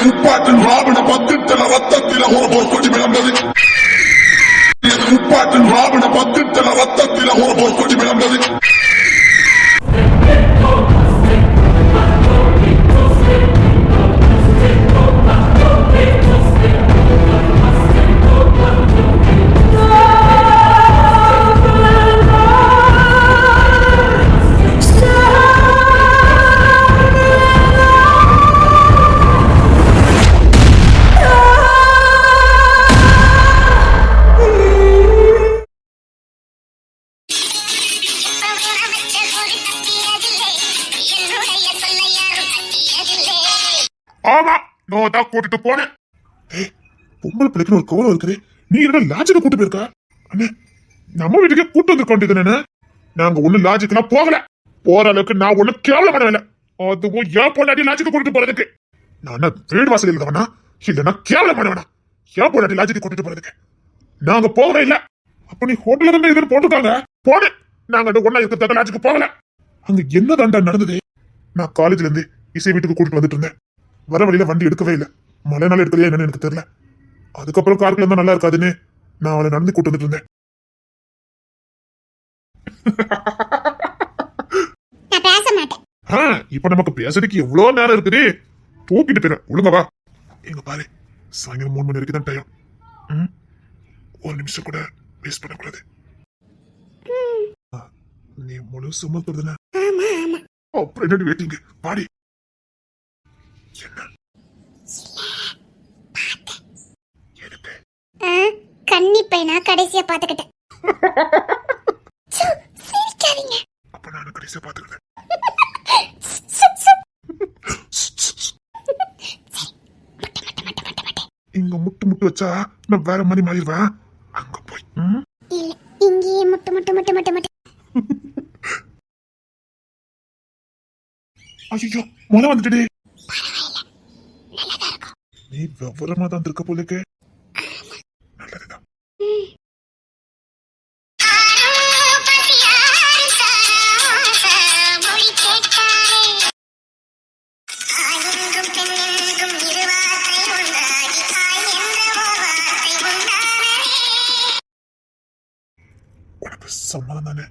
முப்பாட்டின் ராவண பத்திட்டல ரத்தத்தில ஒரு பொற்கொடி விளம்பது. முப்பாட்டின் ராவண பத்திட்டல ரத்தத்தில ஒரு பொற்கொடி விளம்பது. ஆமா நான் தான் கூட்டிட்டு போனேன். பொம்பளை பிள்ளைக்கு ஒரு கவலை இருக்குது. நீ என்ன லாஜிக்க கூட்டு போயிருக்க? அண்ணே நம்ம வீட்டுக்கே கூட்டு வந்திருக்கோம். நாங்க ஒண்ணு லாஜிக்கெல்லாம் போகல. போற அளவுக்கு நான் ஒண்ணு கேவலமான வேலை. அதுவும் ஏன் பொண்டாட்டி லாஜிக்க கூட்டிட்டு போறதுக்கு நான் வீடு வாசல் இருக்கவனா இல்லைன்னா கேவலமான வேணா. ஏன் பொண்டாட்டி லாஜிக்க கூட்டிட்டு போறதுக்கு நாங்க போகவே இல்ல. அப்ப நீ ஹோட்டல்ல இருந்து எதிர்ப்பு போட்டுருக்காங்க போனேன். நாங்க ஒன்னா இருக்கிறதாக லாஜிக்கு போகல. அங்க என்ன தாண்டா நடந்தது? நான் காலேஜ்ல இருந்து இசை வீட்டுக்கு கூட்டிட்டு வந்துட்டு இருந்தேன். வர வழியில வண்டி எடுக்கவே இல்லை. மழைனால எடுக்கலையா என்னன்னு எனக்கு தெரியல. அதுக்கப்புறம் காருக்குள்ள இருந்தா நல்லா இருக்காதுன்னு நான் அவளை நடந்து கூட்டு வந்துட்டு இருந்தேன். இப்ப நமக்கு பேசுறதுக்கு எவ்வளவு நேரம் இருக்குது. தூக்கிட்டு போயிடும் ஒழுங்கவா. எங்க பாரு சாயங்காலம் 3 மணி வரைக்கும் தான் டைம். ஒரு நிமிஷம் கூட வேஸ்ட் பண்ணக்கூடாது. நீ முழு சுமத்துறதுன அப்புறம் என்னடி வெயிட்டிங்க பாடி. கன்னி பையனா கடைசியா பாத்துக்கிட்டேன். அப்ப நானும் கடைசியா பாத்துக்கிட்டேன். இங்க முட்டு வச்சா நான் வேற மாதிரி மாறிடுவேன். அங்க போய் இங்கேயே முட்டு. ஐயோ மழை வந்துட்டு. நீ விவரமா தான் இருக்க போலுக்கு. நல்லதுதான். உனக்கு சம்மதம் தானே?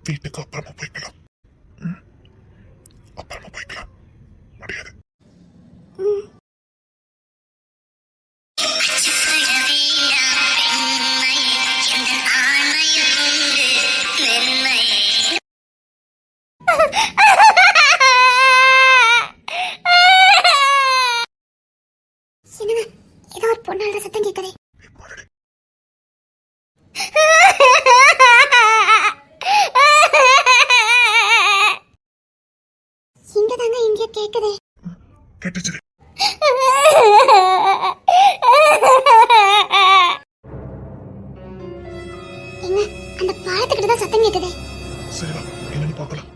வீட்டுக்கு அப்புறமா போய்க்கலாம். அப்புறமா போய்க்கலாம். முடியாது. ஏதோ ஒரு பொண்ணால சத்தம் கேட்குது. கேக்குது. கேட்டுச்சு. எங்க அந்த பாலத்துக்கிட்ட தான் சத்தம் கேக்குது. சரி வா என்னன்னு பார்க்கலாம்.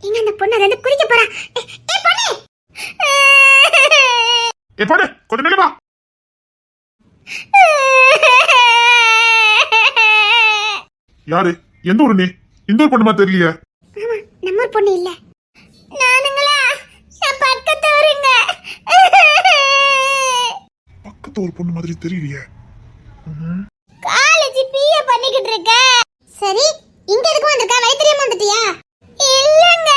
எங்க அந்த பொண்ணு ரெண்டு குடிக்க போறா. பொண்ணு கொஞ்சம் நில்லு வா. யாரு எந்த ஊரு? நீ இந்த ஊர் பொண்ணுமா தெரியலையே. ஆமா நம்ம ஊர் பொண்ணு இல்ல. நானுங்களா பக்கத்து ஊருங்க. பக்கத்து ஊர் பொண்ணு மாதிரி தெரியலையே. காலேஜ் பிஏ பண்ணிக்கிட்டு இருக்க. சரி இங்க எதுக்கு வந்திருக்க? வைத்திரியம் வந்துட்டியா? இல்லங்க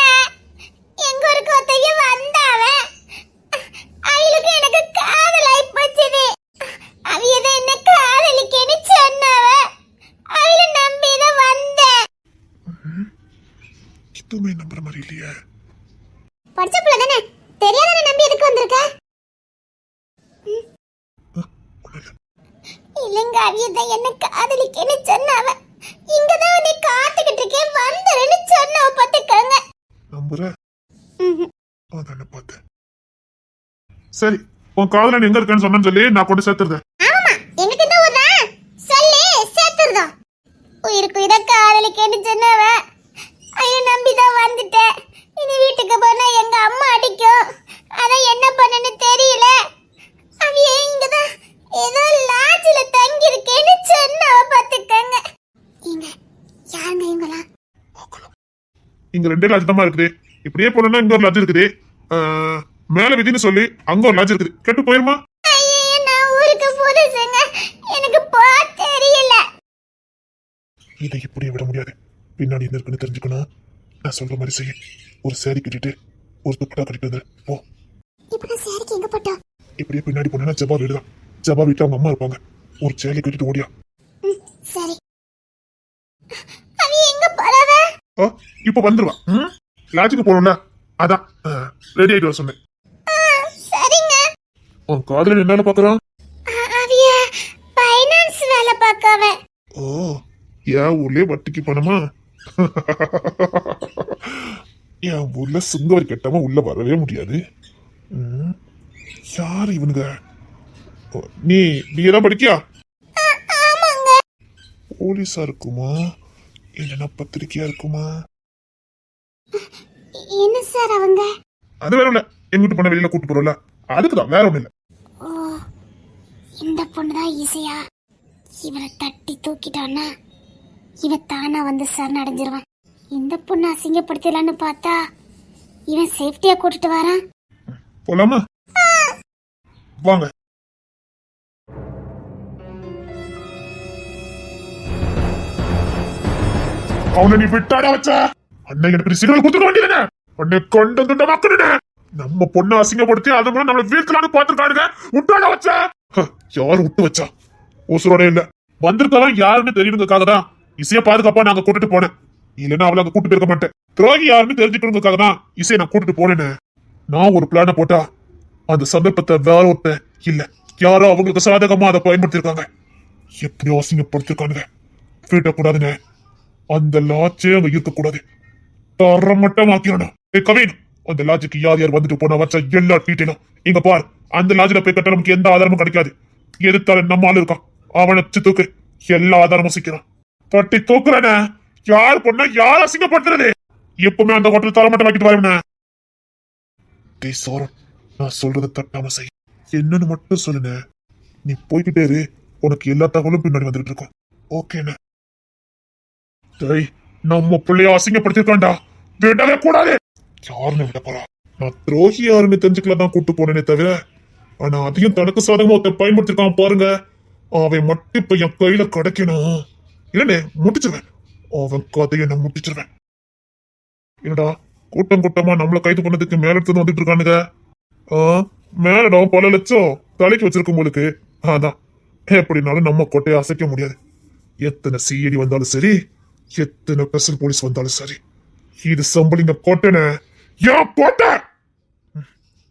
எங்க ஊருக்கு ஒத்தைய வந்தாவ. அவளுக்கு எனக்கு காதல் ஆயிப்போச்சுது. அவியத என்ன காதலிக்கேன்னு சொன்னாவ. அவள நம்பிதான் வந்தேன். இதுமே நம்புற மாதிரி இல்லையே. படிச்ச புள்ள தானே தெரியாத நம்பி எதுக்கு வந்திருக்க? இல்லங்க அவியத என்ன காதலிக்கேன்னு சொன்னாவ. இங்கதான் நீ காத்துக்கிட்டு இருக்கேன் வந்துருன்னு சொன்னவ பாத்துக்கங்க. நம்புற? அதான பார்த்தேன். சரி உன் காதலன் எங்க இருக்கான்னு சொன்னு சொல்லி நான் கொண்டு சேர்த்துறேன். ஆமா எங்கிட்ட இந்த ஊர்தான் சொல்லி சேர்த்துறதா. உயிருக்கு உயிரை காதலிக்கேன்னு சொன்னவ ஐயோ நம்பிதான் வந்துட்டேன். இனி வீட்டுக்கு போனா எங்க அம்மா அடிக்கும். அதான் என்ன பண்ணன்னு தெரியல. அவிய இங்கதான் ஏதோ லாட்ஜில தங்கி இருக்கேன்னு சொன்னவ பாத்துக்கங்க. இங்க யாருங்க இவங்களா? இங்க 2 லாட்ஜ் தான் இருக்குது. இப்படியே போனோம்னா இங்க ஒரு லாட்ஜ் இருக்குது. மேல விதின்னு சொல்லி அங்க ஒரு லாட்ஜ் இருக்குது. கேட்டு போயிருமா? ஐயோ நான் ஊருக்கு புதுசுங்க, எனக்கு போக தெரியல. இதை இப்படியே விட முடியாது. பின்னாடி என்ன இருக்குன்னு தெரிஞ்சுக்கணும். நான் சொல்ற மாதிரி செய்ய. ஒரு சேரி கட்டிட்டு ஒரு துப்பட்டா கட்டிட்டு வந்து போ. இப்ப நான் சேரிக்கு எங்க போட்டோம்? இப்படியே பின்னாடி போனா ஜபா வீடு தான். ஜபா வீட்டுல அவங்க அம்மா இருப்பாங்க. ஒரு சேலை கட்டிட்டு ஓடியா. சரி. அவிய எங்க போறவ? இப்ப வந்துருவா. லாட்ஜுக்கு போகணும்ல, அதான் ரெடி ஆயிட்டு வர சொன்னேன். சரிங்க. உன் காதல என்னால பாக்குறான்? அவிய ஃபைனான்ஸ் வேலை பார்க்கவ. ஓ, என் ஊர்லயே வட்டிக்கு பணமா? என் ஊர்ல சுங்கவரி கட்டாம உள்ள வரவே முடியாது. யாரு இவனுங்க? நீ தான் படிக்கியா? ஆமாங்க. போலீஸா இருக்குமா இல்லைன்னா பத்திரிக்கையா இருக்குமா? என்ன சார் அவங்க? அது வேற இல்ல, எங்கிட்ட பண்ண வெளியில கூட்டு போறோம்ல, அதுக்குதான், வேற ஒண்ணு இல்ல. ஓ, இந்த பொண்ணுதான் ஈஸியா. இவனை தட்டி தூக்கிட்டான்னா இவன் தானா வந்து சரணடைஞ்சிருவான். இந்த பொண்ணு அசிங்கப்படுத்தலான்னு பார்த்தா இவன் சேஃப்டியா கூட்டிட்டு வரான். போலாமா? வாங்க. அவனை நீ விட்டாடா வச்ச அண்ணன் எனக்கு சிக்னல் கொடுத்துக்க வேண்டியதுனே. அண்ணே கொண்டு வந்துட்ட மக்களுனே. நம்ம பொண்ணு அசிங்கப்படுத்தி அது மூலம் நம்மள வீழ்த்தலான்னு பாத்துருக்கானுங்க. விட்டாடா வச்ச. யாரு விட்டு வச்சா? ஓசரோட இல்ல, வந்திருக்கவன் யாருன்னு தெரியணுங்கிறதுக்காக தான் இசைய பாதுகாப்பா நாங்க கூட்டிட்டு போனேன். இல்லைன்னா அவளை அங்க கூட்டு போயிருக்க மாட்டேன். துரோகி யாருன்னு தெரிஞ்சுக்கணுங்கிறதுக்காக தான் இசையை நான் கூட்டிட்டு போனேன்னு. நான் ஒரு பிளான போட்டா அந்த சந்தர்ப்பத்தை வேற ஒருத்தன் இல்ல யாரோ அவங்களுக்கு சாதகமா அதை பயன்படுத்திருக்காங்க. எப்படியோ அசிங்கப்படுத்திருக்கானுங்க. வீட்டக்கூடாதுன்னு அந்த லாட்சே அங்க இருக்கக்கூடாது. தரமட்டமாக்கிடணும். கவின், அந்த லாட்ஜுக்கு யார் யார் வந்துட்டு போனா வச்ச எல்லா டீட்டெயிலும் இங்க பாரு. அந்த லாட்ஜில போய் கட்ட நமக்கு எந்த ஆதாரமும் கிடைக்காது. எதிர்த்தால நம்ம ஆளு இருக்கான், அவனை தூக்கு. எல்லா ஆதாரமும் சிக்கிறான். தட்டி தூக்குறன. யார் பொண்ணா யார் அசிங்கப்படுத்துறது? எப்பவுமே அந்த ஹோட்டல் தரமட்டம் வாக்கிட்டு வரேன். டேய் சோரன், நான் சொல்றதை தட்டாம செய். என்னன்னு மட்டும் சொல்லுன. நீ போய்கிட்டே இரு, உனக்கு எல்லா தகவலும் பின்னாடி வந்துட்டு இருக்கும். ஓகேண்ணே. டேய், நம்ம பிள்ளைய அசிங்கப்படுத்திருக்கான்டா, விடவே கூடாது. யாருன்னு விட போறா? நான் துரோகி யாருன்னு தெரிஞ்சுக்கலாம் தான் கூட்டு போனேனே தவிர, ஆனா அதையும் தனக்கு சாதகமா ஒருத்தர் பயன்படுத்திருக்கான் பாருங்க. அவன் மட்டும் இப்ப என் கையில கிடைக்கணும். இல்லனே முடிச்சிருவேன். அவன் கதையை நான் முடிச்சிருவேன். என்னடா கூட்டம் கூட்டமா நம்மள கைது பண்ணதுக்கு மேல எடுத்து வந்துட்டு இருக்கானுங்க. மேலடம் பல லட்சம் தலைக்கு வச்சிருக்கும் போலுக்கு. அதான் எப்படினாலும் நம்ம கோட்டையை அசைக்க முடியாது. எத்தனை சிஐடி வந்தாலும் சரி, எத்தனை ஸ்பெஷல் போலீஸ் வந்தாலும் சரி, இது சம்பளிங்க கோட்டைன என் கோட்டை.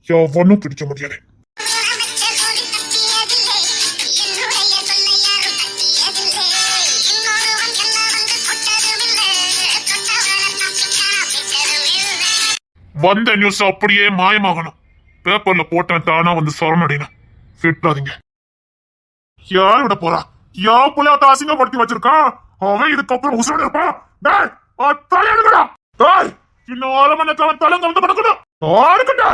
எவனும் பிடிக்க முடியாது. வந்த நியூஸ் அப்படியே மாயமாகணும். பேப்பர்ல போட்டேன் தானா வந்து சரணடையணும். விட்டாதீங்க. யார் விட போறா? யார் புள்ளையாட்ட அசிங்கப்படுத்தி வச்சிருக்கான்? அவன் இதுக்கப்புறம் உசுரோட இருப்பான். தலையெடுக்கடா. இன்னும் 1 மணி நேரத்துல அவன் தலைங்க வந்து கிடக்கணும். ஆடுக்கட்டா.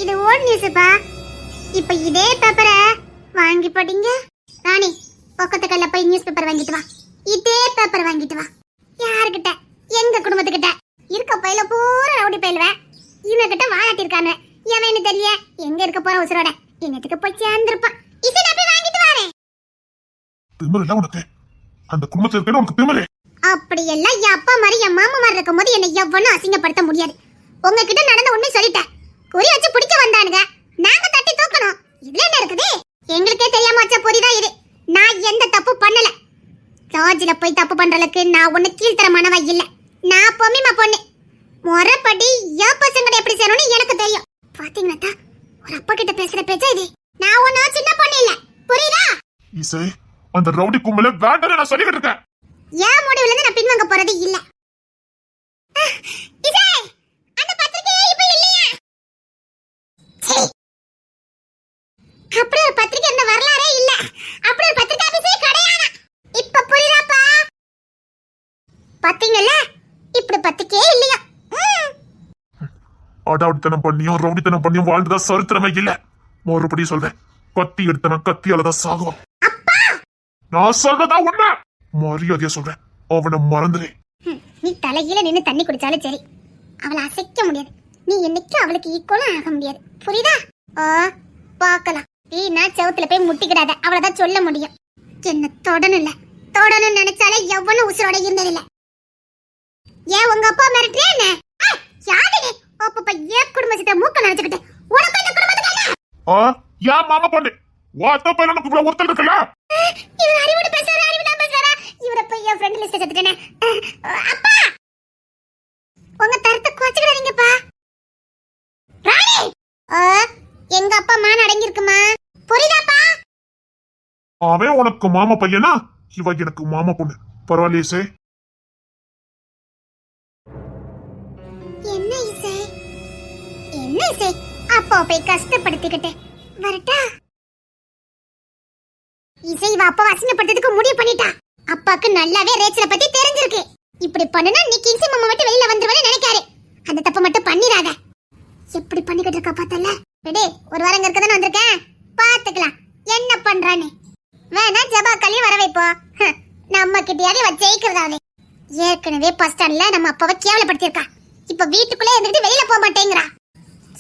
இது ஓல்ட் நியூஸ்ப்பா. இப்ப இதே பேப்பரை வாங்கி படிங்க. ராணி, பக்கத்து கல்ல போய் நியூஸ் பேப்பர் வாங்கிட்டு வா. இதே பேப்பர் வாங்கிட்டு வா. யாருக்கிட்ட? எங்க குடும்பத்துக்கிட்ட இருக்க பையில பூரா ரவுடி பயிலுவேன். இவங்க கிட்ட வாழாட்டிருக்கானு எவன்னு தெரியல. எங்க இருக்க போற உசுரோட என்னத்துக்கு போய் சேர்ந்துருப்பான். இசை நான் போய் வாங்கிட்டு வரேன். திமிரு இல்ல உனக்கு? அந்த குடும்பத்துல இருக்க உனக்கு திமிரு? அப்படி எல்லாம் என் அப்பா மாதிரி என் மாமா மாதிரி இருக்கும் போது என்னை எவ்வளவு அசிங்கப்படுத்த முடியாது. உங்ககிட்ட நடந்த உண்மை சொல்லிட்டேன். குறி வச்சு பிடிக்க வந்தானுங்க, நாங்க தட்டி தூக்கணும். இதுல என்ன இருக்குது? எங்களுக்கே தெரியாம வச்ச பொறிதான் இது. நான் எந்த தப்பு பண்ணல. லாட்ஜில போய் தப்பு பண்றதுக்கு நான் ஒண்ணு கீழ்த்தரமானவ இல்ல. நான் பொம்மிமா பொண்ணு. முறைப்படி என் பசங்க எப்படி செய்யணும்னு எனக்கு தெரியும். பாத்தீங்களா, ஒரு அப்பா கிட்ட பேசுற பேச்சா இது? நான் ஒன்னும் சின்ன பொண்ணு இல்ல, புரியுதா? இசை, அந்த ரவுடி கும்பல வேண்டாம் நான் சொல்லிக்கிட்டு இருக்கேன். ஏன் முடிவுல இருந்து நான் பின்வாங்க போறது இல்ல. இசை, அந்த பத்திரிக்கை இப்ப இல்லையா? அடாவடித்தனம் பண்ணியும் ரவுடித்தனம் பண்ணியும் வாழ்ந்ததா சரித்திரமே இல்ல. மறுபடியும் சொல்றேன், கத்தி எடுத்தவன் கத்தியாலதான் சாகுவான். நான் சொல்றதா உண்மை. மரியாதையா சொல்றேன், அவனை மறந்துடு. நீ தலையில நின்னு தண்ணி குடிச்சாலும் சரி, அவளை அசைக்க முடியாது. நீ என்னைக்கு அவளுக்கு ஈக்குவலா ஆக முடியாது. புரியுதா? பாக்கலாம். வீணா செவத்துல போய் முட்டிக்கிடாத, அவளதான் சொல்ல முடியும். என்ன தொடணும்னு நினைச்சாலே எவனும் உசுரோட இருந்ததில்ல. ஏன் உங்க அப்பா மிரட்டுறியா என்ன? யாரு நீ? அப்பப்ப ஏன் குடும்பத்தை மூக்க நினைச்சுக்கிட்டு உனக்கு இந்த குடும்பத்துக்கு என்ன? ஏன் மாமா பொண்ணு வாத்த பையனுக்கு இவ்வளவு ஒருத்தல் இருக்கல? இவர் அறிவுட பேசுறாரா, அறிவுடா பேசுறாரா? இவர போய் என் ஃப்ரெண்ட் லிஸ்ட் சேர்த்துட்டேனே. அப்பா, உங்க தரத்தை குறைச்சுக்கிடாதீங்கப்பா. ராணி, எங்க அப்பா மான அடங்கி இருக்குமா? புரியுதாப்பா? அவன் உனக்கு மாமா பையனா, இவ எனக்கு மாமா பொண்ணு. பரவாயில்லையே சே. என்ன இசை அப்பா போய் கஷ்டப்படுத்திக்கிட்டு வரட்டா? இசை இவ அப்பா அசிங்கப்படுத்துறதுக்கு முடிவு பண்ணிட்டா. அப்பாக்கு நல்லாவே ரேச்சல பத்தி தெரிஞ்சிருக்கு. இப்படி பண்ணுனா நீ கிங்சி மாமா விட்டு வெளியில வந்துருவன்னு நினைக்காரு. அந்த தப்பு மட்டும் பண்ணிராத. எப்படி பண்ணிக்கிட்டு இருக்கா பார்த்தல? டேடி, ஒரு வாரம் இங்க இருக்கதானே வந்திருக்கேன், பாத்துக்கலாம் என்ன பண்றானே. வேணா ஜபா கலி வர வைப்போ. நம்ம கிட்டயாவது இவ ஜெயிக்கிறதாவே. ஏற்கனவே பஸ் ஸ்டாண்ட்ல நம்ம அப்பாவை கேவலப்படுத்திருக்கா. இப்ப வீட்டுக்குள்ளே இருந்துட்டு வெளியில போக மாட்டேங்கிறா.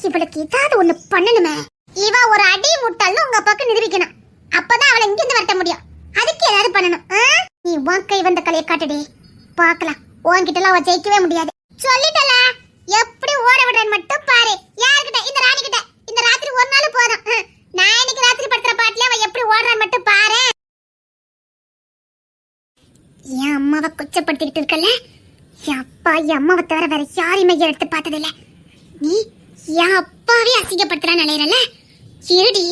இவளுக்கு ஏதாவது ஒண்ணு பண்ணணுமே. இவ ஒரு அடி முட்டாள்னு உங்க அப்பாவுக்கு நிரூபிக்கணும். அப்பதான் அவளை இங்கிருந்து வரட்ட முடியும். அதுக்கு ஏதாவது பண்ணணும். நீ உன் கை வந்த கலையை காட்டுடி, பாக்கலாம். உன்கிட்ட எல்லாம் அவ ஜெயிக்கவே முடியாது. சொல்லிட்டல, எப்படி ஓட விடுறேன்னு மட்டும் பாரு. யாருக்கிட்ட? இந்த ராணி கிட்ட. இந்த ராத்திரி ஒரு நாள் போதும். நான் இன்னைக்கு ராத்திரி படுத்துற பாட்டுல அவ எப்படி ஓடுறான்னு மட்டும் பாரு. என் அம்மாவை கொச்சப்படுத்திக்கிட்டு இருக்கல. என் அப்பா என் அம்மாவை தவிர வேற யாரையுமே எடுத்து பார்த்ததில்ல. நீ என் அப்பாவே அசிங்கப்படுத்துறான்னு நினைறல. இருடி,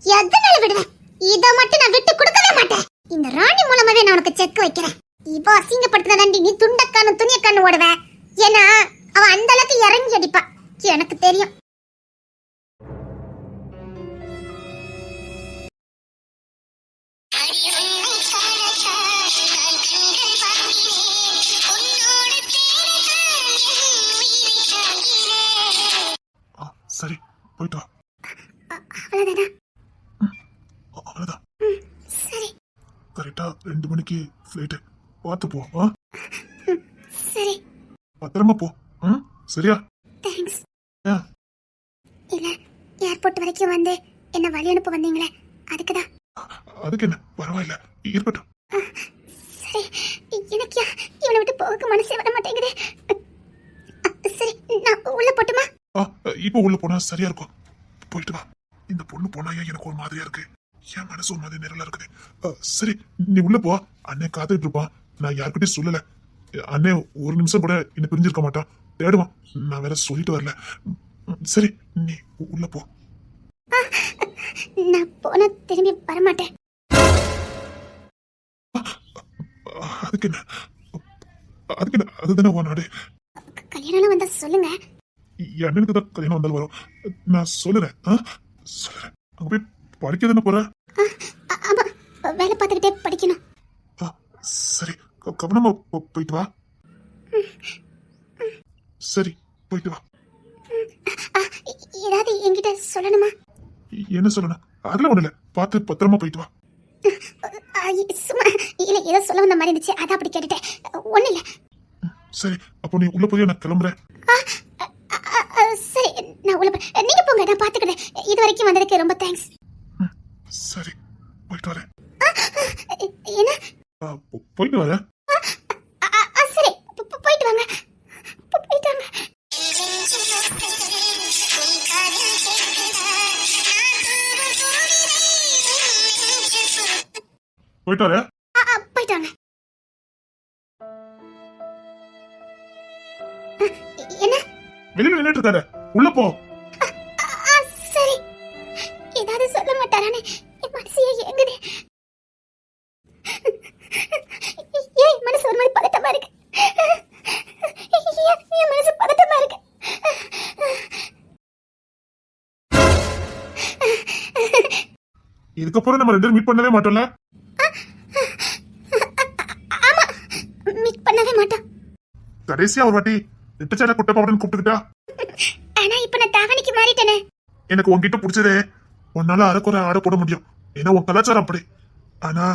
எதனால விடுவேன்? இத மட்டும் நான் விட்டு கொடுக்கவே மாட்டேன். இந்த ராணி மூலமாவே நான் உனக்கு செக் வைக்கிறேன். இப்போ அசிங்கப்படுத்துறதாண்டி நீ துண்டக்கானு துணியக்கானு ஓடுவ. ஏன்னா அவ அந்த அளவுக்கு இறங்கி அடிப்பா, எனக்கு தெரியும். சரி, போயிட்டு வா. அவ்வளவுதானா? அவ்வளவுதான். சரி. கரெக்டா 2 மணிக்கு ஃபிளைட். பார்த்து போ. சரி. பத்திரமா போ. சரியா? தேங்க்ஸ். இல்ல, ஏர்போர்ட் வரைக்கும் வந்து என்ன வழி அனுப்ப வந்தீங்களே, அதுக்குதான். அதுக்கு என்ன, பரவாயில்ல, இருக்கட்டும். சரி, எனக்கு இவனை விட்டு போக மனசே வர மாட்டேங்குது. சரி, நான் உள்ள போட்டுமா? இப்போ உள்ள போனா சரியா இருக்கும். போயிட்டு வா. இந்த பொண்ணு போனா எனக்கு ஒரு மாதிரியா இருக்கு. என் மனசு ஒரு மாதிரி நிரலா இருக்குது. சரி, நீ உள்ள போ. அண்ணன் காத்துட்டு இருப்பான். நான் யாருக்கிட்டையும் சொல்லல. அண்ணன் ஒரு நிமிஷம் கூட என்ன பிரிஞ்சிருக்க மாட்டான். தேடுவான். நான் வேற சொல்லிட்டு வரல. சரி, நீ உள்ள போ. நான் போன திரும்பி வரமாட்டேன். அதுக்கு என்ன, அதுதானே உன் நாடு. கல்யாணம் வந்தா சொல்லுங்க. என் அண்ணனுக்கு தான் கல்யாணம் வந்தாலும் வரும். நான் சொல்லுறேன். அங்க போய் படிக்க தானே போற? ஆமா, வேலை பார்த்துக்கிட்டே படிக்கணும். சரி, கவனமா போயிட்டு வா. சரி, போயிட்டு வா. ஏதாவது என்கிட்ட சொல்லணுமா? என்ன சொல்லணும்? அதெல்லாம் ஒண்ணு இல்ல. பார்த்து பத்திரமா போயிட்டு வா. சும்மா இல்ல, ஏதோ சொல்ல வந்த மாதிரி இருந்துச்சு, அதான் அப்படி கேட்டுட்டேன். ஒண்ணு இல்ல. சரி, அப்போ நீ உள்ள போய் நான் கிளம்புறேன். சரி, நான் உள்ள நீங்க போங்க, நான் பாத்துக்கிறேன். இது வரைக்கும் வந்ததுக்கு ரொம்ப தேங்க்ஸ். சரி, போயிட்டு வரேன். என்ன? போயிட்டு வரேன். சரி, போயிட்டு வாங்க. போயிட்டு வாங்க. போயிட்டு வரேன். போயிட்டு வாங்க. என்ன? வெளியில நின்னுட்டு இருக்காரு, உள்ள போ. சரி. ஏதாவது சொல்ல மாட்டாரானே, என் மனசு ஏங்குது. ஏன் மனசு ஒரு மாதிரி பதட்டமா இருக்கு? என் மனசு பதட்டமா இருக்கு. இதுக்கப்புறம் நம்ம 2 பேரும் மீட் பண்ணவே மாட்டோம்ல? ஆமா, மீட் பண்ணவே மாட்டோம். கடைசியா ஒரு வாட்டி நெட்டச்சாட குட்டை பாவடன் கூப்பிட்டுக்கிட்டா. ஆனா இப்ப நான் தாவணிக்கு மாறிட்டேனே. எனக்கு உன்கிட்ட பிடிச்சதே உன்னால அரைக்குறை ஆட போட முடியும், ஏன்னா உன் கலாச்சாரம் அப்படி. ஆனா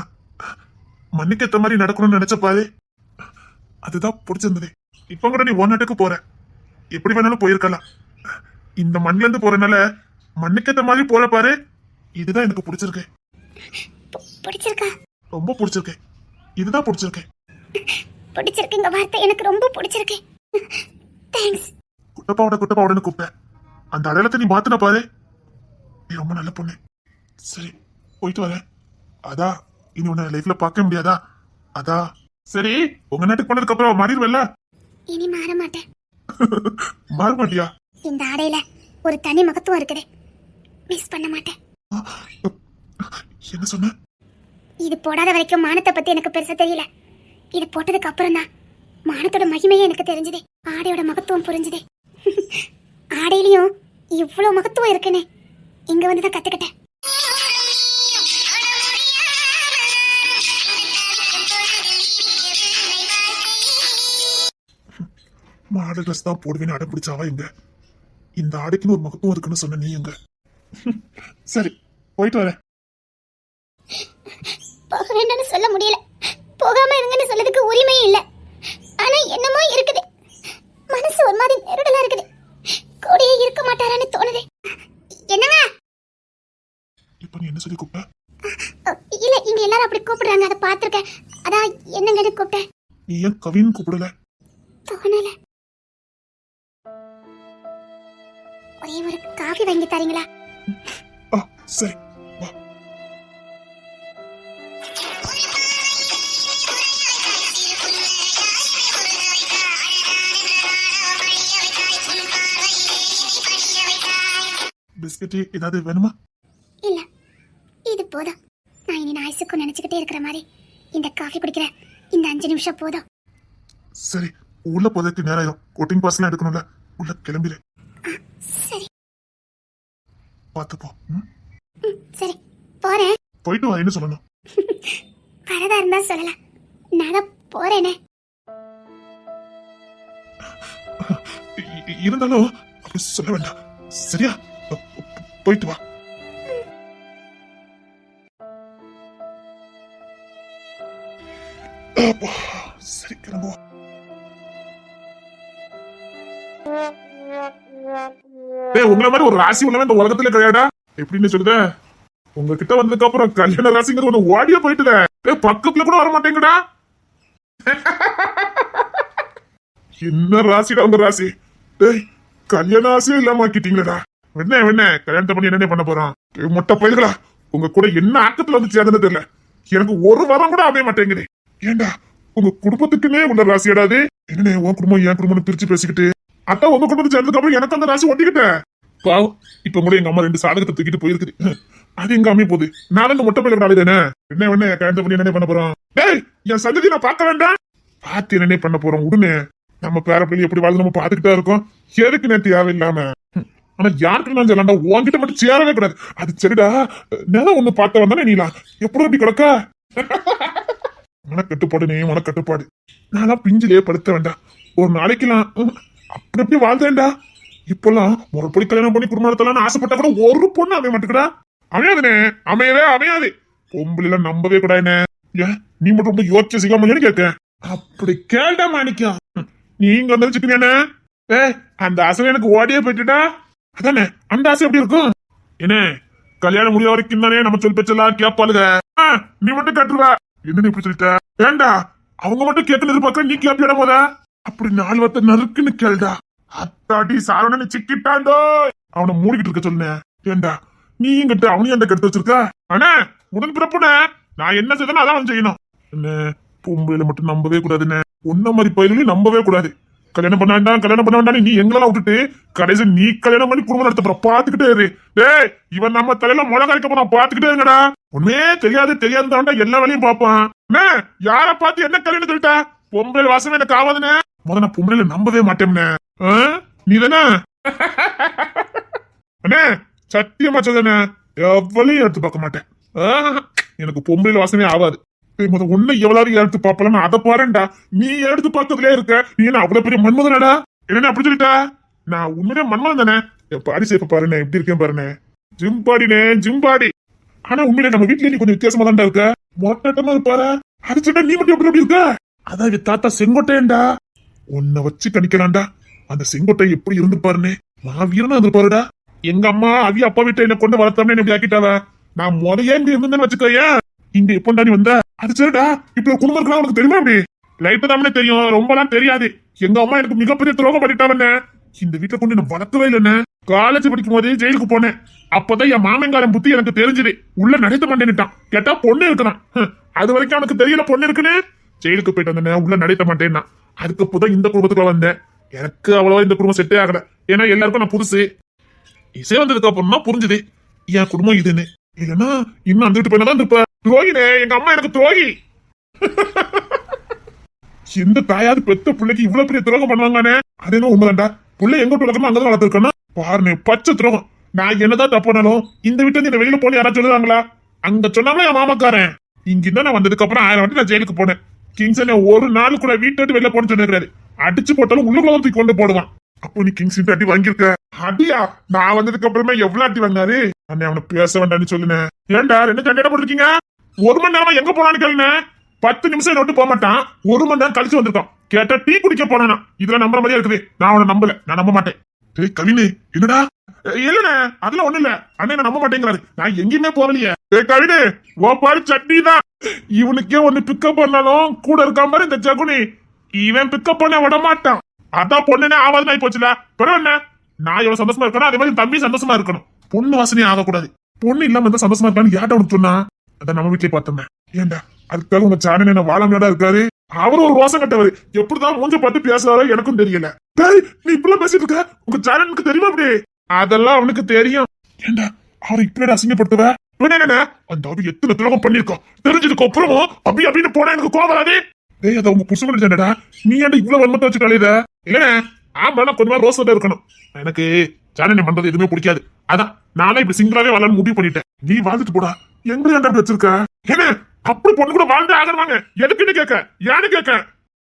மண்ணுக்கு ஏத்த மாதிரி நடக்கணும்னு நினைச்ச பாரு, அதுதான் பிடிச்சிருந்தது. இப்ப கூட நீ ஒன் நாட்டுக்கு போற, எப்படி வேணாலும் போயிருக்கலாம். இந்த மண்ணுல இருந்து போறனால மண்ணுக்கு ஏத்த மாதிரி போற பாரு, இதுதான் எனக்கு பிடிச்சிருக்கு. பிடிச்சிருக்கா? ரொம்ப பிடிச்சிருக்கு, இதுதான் பிடிச்சிருக்கு. பிடிச்சிருக்குங்க வார்த்தை எனக்கு ரொம்ப பிடிச்சிருக்கு. தேங்க்ஸ். குட்டப்பாவோடன்னு கூப்பிட்டேன், அந்த அடையாளத்தை நீ மாத்தின பாரு, நீ ரொம்ப நல்ல பொண்ணு. சரி போயிட்டு வரேன். அதா இனி உன்னை லைஃப்ல பார்க்க முடியாதா, அதா. சரி உங்க நாட்டுக்கு போனதுக்கு அப்புறம் மாறிடுவல்ல? இனி மாற மாட்டேன். மாற மாட்டியா? இந்த ஆடையில ஒரு தனி மகத்துவம் இருக்குது, மிஸ் பண்ண மாட்டேன். என்ன சொன்ன? இது போடாத வரைக்கும் மானத்தை பத்தி எனக்கு பெருசா தெரியல. இது போட்டதுக்கு அப்புறம் தான் மானத்தோட மகிமையே எனக்கு தெரிஞ்சது, ஆடையோட மகத்துவம் புரிஞ்சுது. ஆடையிலயும் இவ்வளவு மகத்துவம் இருக்குன்னு இங்க வந்துதான் கத்துக்கிட்டேன். மாடு ட்ரெஸ் தான் போடுவேன்னு அடம் பிடிச்சாவா எங்க? இந்த ஆடைக்குன்னு ஒரு மகத்துவம் இருக்குன்னு சொன்ன நீ எங்க? சரி போயிட்டு வரேன். போக வேண்டாம்னு சொல்ல முடியல, போகாம இருங்கன்னு சொல்லதுக்கு உரிமையும் இல்ல. ஆனா என்னமோ இருக்குது, மனசு ஒரு மாதிரி நெருடலா இருக்குது. கூடயே இருக்க மாட்டாரான்னு தோணுது. என்னங்க? இப்ப நீ என்ன சொல்லி கூப்பிட்ட? இல்ல, இங்க எல்லாரும் அப்படி கூப்பிடுறாங்க, அதை பாத்திருக்கேன். அதான் என்னங்கன்னு கூப்பிட்டேன். நீ ஏன் கவின்னு கூப்பிடல? தோணல. ஒரே ஒரு காஃபி வாங்கி தரீங்களா? சரி வா. பிஸ்கட் ஏதாவது வேணுமா? இல்ல, இது போதும். நான் இனி ஆயுசுக்கும் நினைச்சுக்கிட்டே இருக்கிற மாதிரி இந்த காஃபி குடிக்கிற இந்த 5 நிமிஷம் போதும். சரி உள்ள போதற்கு நேரம், கோட்டிங் பாஸ் எல்லாம் எடுக்கணும்ல, உள்ள கிளம்பிடு. சரி பாத்துப்போ. சரி போறேன். போயிட்டு வா, என்ன சொல்லணும்? வரதா இருந்தா சொல்லலாம், நான் தான் போறேனே. இருந்தாலும் அப்படி சொல்ல வேண்டாம், சரியா? போயிட்டு வா. சரி கிளம்புவா. உங்களை மாதிரி ஒரு ராசி உள்ளவன் இந்த உலகத்துல கிடையாடா. எப்படின்னு சொல்லுத? உங்ககிட்ட வந்ததுக்கு அப்புறம் கல்யாண ராசிங்கிறது ஒண்ணு ஓடியா போயிட்டுல, பக்கத்துல கூட வர மாட்டேங்கடா. என்ன ராசிடா உங்க ராசி? டேய் கல்யாண ஆசையும் இல்லாம ஆக்கிட்டீங்களடா. என்ன கல்யாணத்தை பண்ணி என்ன பண்ண போறான்? மொட்டை பயிர்களா, உங்க கூட என்ன ஆக்கத்துல வந்து சேர்ந்தது தெரியல, எனக்கு ஒரு வாரம் கூட அமைய மாட்டேங்குது. ஏண்டா உங்க குடும்பத்துக்குன்னே உள்ள ராசியாடாது? என்ன உன் குடும்பம் என் குடும்பம் பிரிச்சு பேசிக்கிட்டு, அத்தா உங்க குடும்பத்துக்கு சேர்ந்ததுக்கு அப்புறம் எனக்கு அந்த ராசி ஒட்டிக்கிட்ட பாவம். இப்ப கூட எங்க அம்மா 2 சாதகத்தை தூக்கிட்டு போயிருக்குது, அது எங்க அமைய போகுது. நான் இந்த மொட்டை பயில நாளே தானே. என்ன கல்யாணத்தை பண்ணி என்ன பண்ண போறோம்? டேய் என் சந்ததி நான் பார்க்க வேண்டாம், பார்த்து என்ன பண்ண போறோம்? உடனே நம்ம பேர பிள்ளை எப்படி வாழ்ந்து நம்ம பாத்துக்கிட்டா இருக்கோம், எதுக்கு நேற்று தேவையில்லாம. ஆனா யாருக்கு நான் சொல்லண்டா, உன்கிட்ட மட்டும் சேரவே கூடாது. அது சரிடா, நேரம் ஒண்ணு பார்த்த வந்தானே நீலாம் எப்படி அப்படி கிடக்க? மனக்கட்டுப்பாடு, மனக்கட்டுப்பாடு. நான் பிஞ்சிலேயே படுத்த வேண்டாம், ஒரு நாளைக்கெல்லாம் அப்படி அப்படி வாழ்ந்தேன்டா. இப்பெல்லாம் முறைப்படி கல்யாணம் பண்ணி குடும்பம் நடத்தலாம்னு ஆசைப்பட்டா கூட ஒரு பொண்ணு அமைய மாட்டேங்கடா. அமையாதுனே, அமையவே அமையாது. பொம்பளை நம்பவே கூட. என்ன ஏன் நீ மட்டும் ரொம்ப யோசிச்சு சிக்காம கேட்க? அப்படி கேள்டா மாணிக்கம், நீங்க வந்து வச்சுக்கிறீங்க. அந்த ஆசை எனக்கு ஓடியே போயிட்டுடா. அதானே அந்த ஆசை எப்படி இருக்கும்? என்ன கல்யாணம் முடிய வரைக்கும் தானே நம்ம சொல் பேச்செல்லாம் கேட்பாளுக, நீ மட்டும் கேட்டுருவ. என்ன இப்படி சொல்லிட்ட? ஏண்டா அவங்க மட்டும் கேட்கணும் எதிர்பார்க்க, நீ கேப்பிட போத? அப்படி 4 வார்த்தை நறுக்குன்னு கேள்டா. அத்தாடி சாரணன்னு சிக்கிட்டாண்டோ, அவனை மூடிக்கிட்டு இருக்க சொன்னேன். ஏண்டா நீ கிட்ட அவனையும் அந்த கெடுத்து வச்சிருக்க. ஆனா உடன் பிறப்புன நான் என்ன செய்தேன்னு அதான் அவன் செய்யணும். என்ன பொம்பளையில மட்டும் நம்பவே கூடாதுன்னு, உன்ன மாதிரி பயிலையும் நம்பவே கூடாது. கல்யாணம் பண்ண வேண்டாம் நீ எங்களெல்லாம் விட்டுட்டு கடைசி நீ கல்யாணம் பண்ணி குடும்பம் நடத்த போற, பாத்துக்கிட்டே இரு. டேய் இவன் நம்ம தலையில முளகாய்க்க போறான், பாத்துக்கிட்டே இருங்கடா. உண்மையே தெரியாது எல்லா வேலையும் பாப்பான். யார பார்த்து என்ன கல்யாணம் சொல்லிட்ட? பொம்பளை வாசமே எனக்கு ஆவாதுன்னு முதல்ல நான் பொம்பளையில நம்பவே மாட்டேன்னு. நீ தானே அண்ணே சத்தியமா சொல்லுண்ணே, எவ்வளையும் எடுத்து பார்க்க மாட்டேன். எனக்கு பொம்பளையில வாசமே ஆகாது. உன்னை எவ்வளவு எடுத்து பாப்பலன்னு அதை பாருண்டா. நீ எடுத்து பார்த்ததுலே இருக்க, நீ என்ன அவ்வளவு பெரிய மன்மதனடா? என்ன அப்படி சொல்லிட்டா? நான் உண்மையிலே மன்மதன் தானே. என் பாடி சேப்ப பாருண்ணே, எப்படி இருக்கேன் பாருண்ணே. Gym பாடினே, gym body. ஆனா உண்மையிலே நம்ம வீட்லயே நீ கொஞ்சம் வித்தியாசமா தான்டா இருக்க. மொட்டமா இருப்பாரு. அது சொன்னா நீ மட்டும் எப்படி இருக்க? அதான் இவ தாத்தா செங்கோட்டையன்டா. உன்னை வச்சு கணிக்கலாம்டா. அந்த செங்கோட்டை எப்படி இருந்து பாருண்ணே. மாவீரனா இருந்து பாருடா. எங்க அம்மா அவிய அப்பா வீட்டை என்ன கொண்டு வளர்த்தோம்னு என்ன ஆக்கிட்டாவ. நான் முறையே இங்க இருந்தேன்னு வச்சுக்கோயே. இங்க எப்போண்டா நீ வந்த? அது சரிடா. இப்ப குடும்பம் இருக்கலாம் உனக்கு தெரியுமா? அப்படி லைட்டா தான் தெரியும், ரொம்பலாம் தெரியாது. எங்க அம்மா எனக்கு மிகப்பெரிய துரோகம் பண்ணிட்டாவண்ணே. இந்த வீட்டுல கொண்டு என்ன வளர்க்கவே இல்லைன்னு. காலேஜ் படிக்கும் போதே ஜெயிலுக்கு போனேன். அப்பதான் என் மாமங்காரன் புத்தி எனக்கு தெரிஞ்சது. உள்ள நடைத்த மாட்டேன்னுட்டான். கேட்டா பொண்ணு இருக்கிறான். அது வரைக்கும் அவனுக்கு தெரியல பொண்ணு இருக்குன்னு. ஜெயிலுக்கு போயிட்டு வந்தேன், உள்ள நடைத்த மாட்டேன்னா. அதுக்கப்புறம் இந்த குடும்பத்துக்குள்ள வந்தேன். எனக்கு அவ்வளவா இந்த குடும்பம் செட்டே ஆகல. ஏன்னா எல்லாருக்கும் நான் புதுசு. இசை வந்ததுக்கு அப்புறம் தான் புரிஞ்சுது என் குடும்பம் இதுன்னு. இல்லைன்னா இன்னும் அந்த வீட்டு தான் இருப்ப. துரோகினே, எங்க அம்மா எனக்கு துரோகி. எந்த தாயாவது பெத்த பிள்ளைக்கு இவ்வளவு பெரிய துரோகம் பண்ணுவாங்கன்னு. அது என்ன உண்மைதான்டா. பிள்ளை எங்க துரோகமா அங்கதான் வளர்த்துருக்கணும். பாருங்க பச்சை துரோகம். நான் என்னதான் தப்புனாலும் இந்த வீட்டுல இருந்து வெளியில போன யாராவது சொல்லுவாங்களா? அங்க சொன்னாங்களா என் மாமாக்காரன். இங்க இருந்தா நான் வந்ததுக்கு அப்புறம் 1000 வாட்டி நான் ஜெயிலுக்கு போனேன். கிங்ஸன் ஒரு நாள் கூட வீட்டை விட்டு வெளில போன்னு சொன்னாரு. அடிச்சு போட்டாலும் உள்ளுக்குள்ள தூக்கி கொண்டு போடுவான். அப்போ நீ கிங்ஸ் அடி வாங்கியிருக்க. அடியா? நான் வந்ததுக்கு அப்புறமே எவ்வளவு அடி வாங்காரு. அண்ணே அவனை பேச வேண்டாம்னு சொல்லுனேன். ஏன்டா ரெண்டு சண்டை போட்டுருக்கீங்க? 1 மணி நேரமா எங்க போனான்னு கேளுங்க. 10 நிமிஷம் விட்டு போக மாட்டான். 1 மணி நேரம் கழிச்சு வந்திருக்கான். கேட்டா டீ குடிக்க போனானா. இதுல நம்புற மாதிரியா இருக்குது. நான் அவனை நம்பல, நான் நம்ப மாட்டேன். டேய் கவினு, என்னடா? இல்லண்ணே அதெல்லாம் ஒண்ணு இல்ல. அண்ணே நான் நம்ப மாட்டேங்கிறாரு. நான் எங்கேயுமே போகலையே. டேய் கவினு, ஓப்பாடு சட்னி தான். இவனுக்கே ஒண்ணு பிக்கப் பண்ணாலும் கூட இருக்க மாதிரி இந்த ஜகுனி. இவன் பிக்கப் பண்ண விட மாட்டான். அதான் பொண்ணுனே ஆவாதுன்னு ஆகி போச்சுல. பிறகு என்ன? நான் எவ்வளவு சந்தோஷமா இருக்கணும், அதே மாதிரி தம்பி சந்தோஷமா இருக்கணும். பொண்ணு வாசனையே ஆகக்கூடாது. பொண்ணு இல்லாம இருந்தா சந்தோஷமா இருக்கான்னு யார்ட்ட உனக்கு சொன்னா? அதான் நம்ம வீட்லயே பார்த்தோமே. ஏண்டா அதுக்காக உங்க சாணன் என்ன வாழாமையாடா இருக்காரு. அவரு ஒரு ரோசம் கட்டவர். எப்படிதான் மூஞ்ச பார்த்து பேசுறாரோ எனக்கும் தெரியல. டேய் நீ இப்பெல்லாம் பேசிட்டு இருக்க. உங்க சாணனுக்கு தெரியுமா? அப்படி அதெல்லாம் அவனுக்கு தெரியும். ஏண்டா அவரை இப்படி அசிங்கப்படுத்துவ? என்ன அந்த அபி எத்தனை துரோகம் பண்ணிருக்கோம் தெரிஞ்சதுக்கு அப்புறமும் அப்படி அப்படின்னு போனா எனக்கு கோவம் வராது. டேய் அதை உங்க புருஷன் பண்ணிச்சேன்டா. நீ ஏன்டா இவ்வளவு வன்மத்தை வச்சு கலையுத? இல்லண்ணே ஆம்பளை கொஞ்சமா ரோசா இருக்கணும். எனக்கு சாணனை பண்றது எதுவுமே பிடிக்காது. அதான் நானே இப்படி சிங்களாவே வாழன்னு முடிவு பண்ணிட்டேன். நீ வாழ்ந்துட்டு போடா. எங்க ஏன்டா வச்சிருக்க? என்ன அப்படி பொண்ணு கூட வாழ்ந்தே ஆகணுவாங்க. எதுக்குன்னு கேட்க, யானு கேட்க.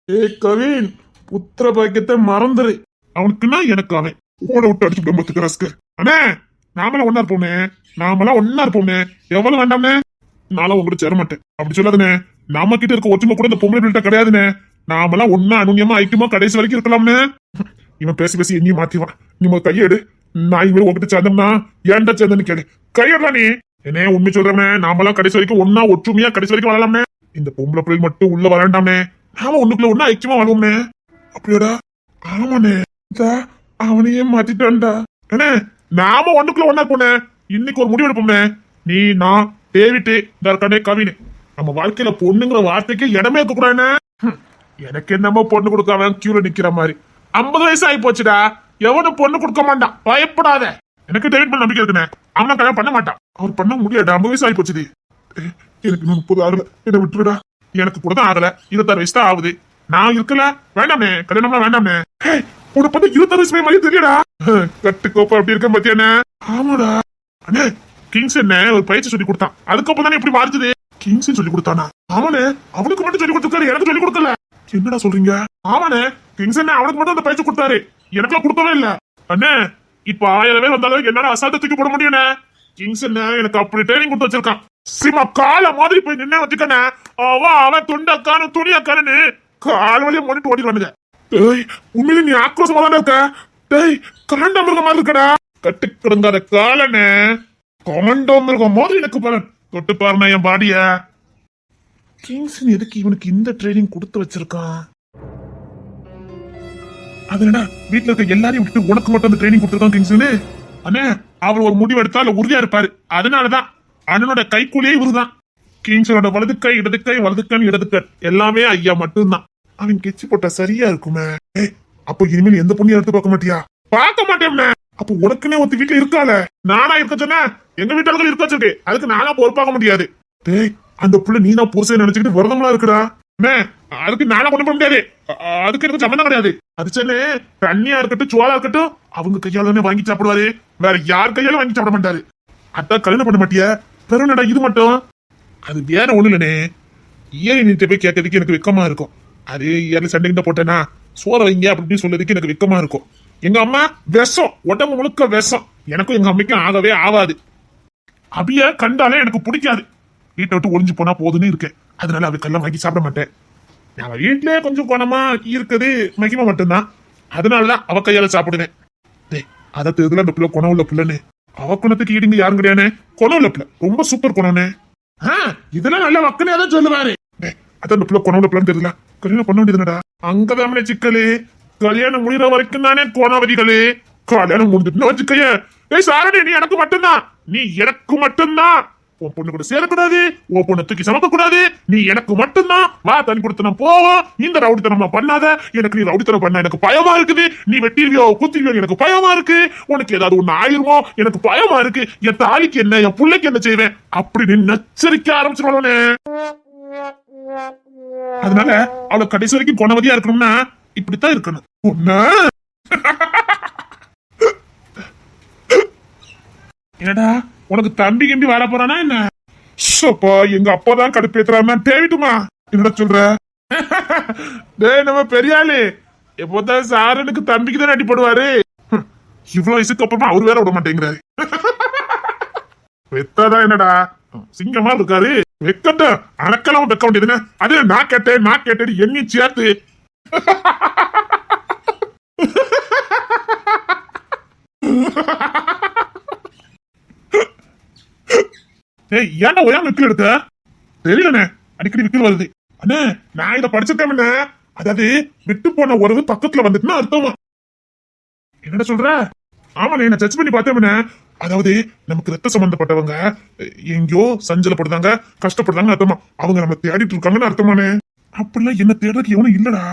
ஏ கவின், புத்திர பாக்கியத்தை மறந்துரு. அவனுக்குன்னா எனக்கு அவன் ஓட விட்டு அடிச்சு குடும்பத்துக்கு ரஸ்கர். அண்ணே நாமெல்லாம் ஒன்னா இருப்போம்னே. நாமெல்லாம் ஒன்னா இருப்போம்னே. எவ்வளவு வேண்டாம்னே. நானும் உங்ககிட்ட சேர மாட்டேன். அப்படி சொல்லாதுனே. நம்ம கிட்ட இருக்க ஒற்றுமை கூட இந்த பொம்பளை பிள்ளைகிட்ட கிடையாதுனே. நாமெல்லாம் ஒன்னா அனுநியமா ஐக்கியமா கடைசி வரைக்கும் இருக்கலாம்னே. இவன் பேசி பேசி என்னையும் மாத்திவான். நீ உங்க கையெடு. நான் இவன் உங்ககிட்ட சேர்ந்தோம்னா ஏன்டா சேர்ந்தன்னு கேளு. கையெடுலாம் நீ. என்ன உண்மை சொல்றவனே, நாமெல்லாம் கடைசி வரைக்கும் ஒன்னா ஒற்றுமையா கடைசி வரைக்கும் வாழலாம்னே. இந்த பொம்பளை பிள்ளை மட்டும் உள்ள வராண்டாமே. நாம ஒண்ணுக்குள்ள ஒன்னா ஐக்கியமா வாழ்வோம்னே. அப்படியோடா? ஆமாண்ணே. அவனையே மாத்திட்டான்டா. என்ன நாம ஒண்ணுக்குள்ள ஒன்னா போனே. இன்னைக்கு ஒரு முடிவு எடுப்போம்னே. நீ நான் டேவிட்டு தர்கனே கவினு. நம்ம வாழ்க்கையில பொண்ணுங்கிற வார்த்தைக்கு இடமே இருக்க கூடாதுன்னு. எனக்கு என்னமோ பொண்ணு கொடுக்காம கியூல நிக்கிற மாதிரி. 50 வயசு ஆகி போச்சுடா. எவனும் பொண்ணு கொடுக்க மாட்டான். பயப்படாத. எனக்கு டேவிட் பண்ண நம்பிக்கை இருக்குண்ணே. அவனை கல்யாணம் பண்ண மாட்டான். அவர் பண்ண முடியாது. 50 வயசு ஆகி போச்சுது. எனக்கு 30 ஆகல. என்ன விட்டுவிடா. எனக்கு கூட தான் ஆகல. 26 வயசு தான் ஆகுது. நான் இருக்கல. வேண்டாமே கல்யாணம்லாம் வேண்டாமே. உன பத்தி 26 வயசு மாதிரி தெரியடா. கட்டு கோப்பா அப்படி இருக்க பத்தியானே. ஆமாடா அண்ணே. கிங்ஸ் என்ன ஒரு பயிற்சி சொல்லி கொடுத்தான். அதுக்கப்புறம் தானே இப்படி மாறுது. கிங்ஸ் சொல்லி கொடுத்தானா? அவனே அவனுக்கு மட்டும் சொல்லி கொடுத்துருக்காரு, எனக்கு சொல்லி கொடுக்கல. என்னடா சொல்றீங்க? ஆமாண்ணே கிங்ஸ் என்ன அவனுக்கு மட்டும் அந்த பயிற்சி கொடுத்தாரு. எனக்குலாம் கொடுக்கவே இல்ல. அண்ணே இப்ப 1000 பேர் வந்தாலும் என்னடா அசால்ட்ட தூக்கி போட முடியும்ண்ணே. கிங்ஸ் என்ன எனக்கு அப்படி ட்ரைனிங் கொடுத்து வச்சிருக்கான். சிமா கால மாதிரி போய் நின்று வச்சுக்கண்ணே. அவன் துண்டக்கானு துணியக்கானு கால் வழியா மோனிட்டு ஓடிடுவானுங்க. டேய் உண்மையில நீ ஆக்ரோஷமா தானே இருக்க. டேய் காண்டாமிருகம் மாதிரி இருக்கடா. கட்டு கிடங்காத காலனே. காண்டாமிருகம் மாதிரி எனக்கு பலன் தொட்டு பாருண்ணா என் பாடிய. கிங்ஸ் எதுக்கு இவனுக்கு இந்த ட்ரைனிங் கொடுத்து வச்சிருக்கான்? அதுடா வீட்டுல இருக்க எல்லாரையும் விட்டு உனக்கு மட்டும் அந்த ட்ரைனிங் கொடுத்துருக்கான் கிங்ஸ்னு. அண்ணே அவர் ஒரு முடிவு எடுத்தா இல்ல உறுதியா இருப்பாரு. அதனாலதான் அண்ணனோட கைக்கூலியே இவருதான். கிங்ஸோட வலது கை இடது கை வலது கண் இடது கண் எல்லாமே ஐயா மட்டும்தான். அவன் கெச்சு போட்டா சரியா இருக்குமே. அப்போ இனிமேல் எந்த பொண்ணையும் எடுத்து பார்க்க மாட்டியா? பார்க்க மாட்டேன். அப்போ உனக்குன்னே ஒருத்த வீட்டுல இருக்கால. நானா இருக்க சொன்ன? எங்க வீட்டாளர்கள் இருக்க வச்சிருக்கு. அதுக்கு நானா பொறுப்பாக முடியாது. டேய் அந்த புள்ள நீனா புருஷன் நினைச்சுக்கிட்டு விரதம்லாம் இருக்குடா. அதுக்கு நானா கொண்டு போக முடியாது. அதுக்கு எனக்கு சம்பந்தம் கிடையாது. அது சொன்னே தண்ணியா இருக்கட்டும் சோளா இருக்கட்டும் அவங்க கையால வாங்கி சாப்பிடுவாரு. வேற யார் கையாலும் வாங்கி சாப்பிட மாட்டாரு. அதான் கல்யாணம் பண்ண மாட்டியா? பெருநடா இது மட்டும். அது வேற ஒண்ணு இல்லனே. ஏன் நீ போய் கேட்கறதுக்கு எனக்கு வெக்கமா இருக்கும். அது ஏறி சண்டைகிட்ட போட்டேன்னா சோற வைங்க அப்படின்னு சொல்றதுக்கு எனக்கு வெக்கமா இருக்கும். எங்க அம்மா விஷம், உடம்பு முழுக்க விஷம். எனக்கும் எங்க அம்மைக்கும் ஆகவே ஆகாது. அபிய கண்டாலே எனக்கு பிடிக்காது. வீட்டை விட்டு ஒளிஞ்சு போனா போதுன்னு இருக்கேன். அதனால அவைக்கெல்லாம் வாங்கி சாப்பிட மாட்டேன். நாங்க வீட்லயே கொஞ்சம் குணமா இருக்குது மகிமா மட்டும்தான். அதனாலதான் அவ கையால சாப்பிடுவேன். டேய், அதை தெரியுதுல அந்த பிள்ளை குணம் உள்ள பிள்ளைன்னு. அவ குணத்துக்கு ஈடுங்க யாரும் கிடையாது. குணம் உள்ள பிள்ளை, ரொம்ப சூப்பர் குணம்னு. இதெல்லாம் நல்ல வக்கனே தான் சொல்லுவாரு. அதான் அந்த பிள்ளை குணம் உள்ள பிள்ளைன்னு தெரியல. கல்யாணம் பண்ண வேண்டியதுனடா. அங்கதான் சிக்கலு. கல்யாணம் முடிகிற வரைக்கும் தானே கோணவதிகளு. கல்யாணம் முடிஞ்சுட்டு வச்சுக்கைய. ஏய் சாரணி, நீ எனக்கு மட்டும்தான். நீ எனக்கு மட்டும்தான். உன் பொண்ணு கூட சேரக்கூடாது, உன் பொண்ணு தூக்கி சமக்க கூடாது. நீ எனக்கு மட்டும்தான். வா தனி கொடுத்தனம் போவோம். இந்த ரவுடித்தனம் பண்ணாத. எனக்கு நீ ரவுடித்தனம் பண்ண எனக்கு பயமா இருக்குது. நீ வெட்டிருவியோ குத்திருவியோ எனக்கு பயமா இருக்கு. உனக்கு ஏதாவது ஒண்ணு ஆயிருமோ எனக்கு பயமா இருக்கு. என் தாலிக்கு என்ன, என் பிள்ளைக்கு என்ன செய்வேன் அப்படின்னு நச்சரிக்க ஆரம்பிச்சிருவானே. அதனால அவளை கடைசி வரைக்கும் குணவதியா இருக்கணும்னா இப்படித்தான் இருக்கணும். ஒண்ணு என்னடா உனக்கு தம்பி கிம்பி வர போறானா என்ன? சோப்பா, எங்க அப்பா தான் கடுப்பேத்துறாருன்னா தேவிட்டுமா. என்னடா சொல்ற? டேய், நம்ம பெரியாளு எப்போதான் சாரனுக்கு தம்பிக்கு தான் அடிப்படுவாரு. இவ்வளவு வயசுக்கு அப்புறமா அவரு வேற விட மாட்டேங்கிறாரு. வெத்தாதான் என்னடா சிங்கமா இருக்காரு. வெக்கட்ட அணக்கலாம் வைக்க வேண்டியதுன்னு. அது நான் கேட்டேன் எண்ணி சேர்த்து. ஏய், ஏன்டா ஒயா விக்கல் எடுத்த? தெரியலண்ணே, அடிக்கடி விக்கல் வருது. அண்ணே, நான் இதை படிச்சுட்டேன். அதாவது விட்டு போன உறவு பக்கத்துல வந்துட்டுன்னா அர்த்தமா. என்னடா சொல்ற? ஆமாண்ணே, நான் சர்ச் பண்ணி பார்த்தேன். அதாவது நமக்கு ரத்த சம்பந்தப்பட்டவங்க எங்கேயோ சஞ்சலப்படுறாங்க, கஷ்டப்படுறாங்க அர்த்தமா. அவங்க நம்ம தேடிட்டு இருக்காங்கன்னு அர்த்தமானே. அப்படிலாம் என்ன தேடுறதுக்கு எவனும் இல்லடா.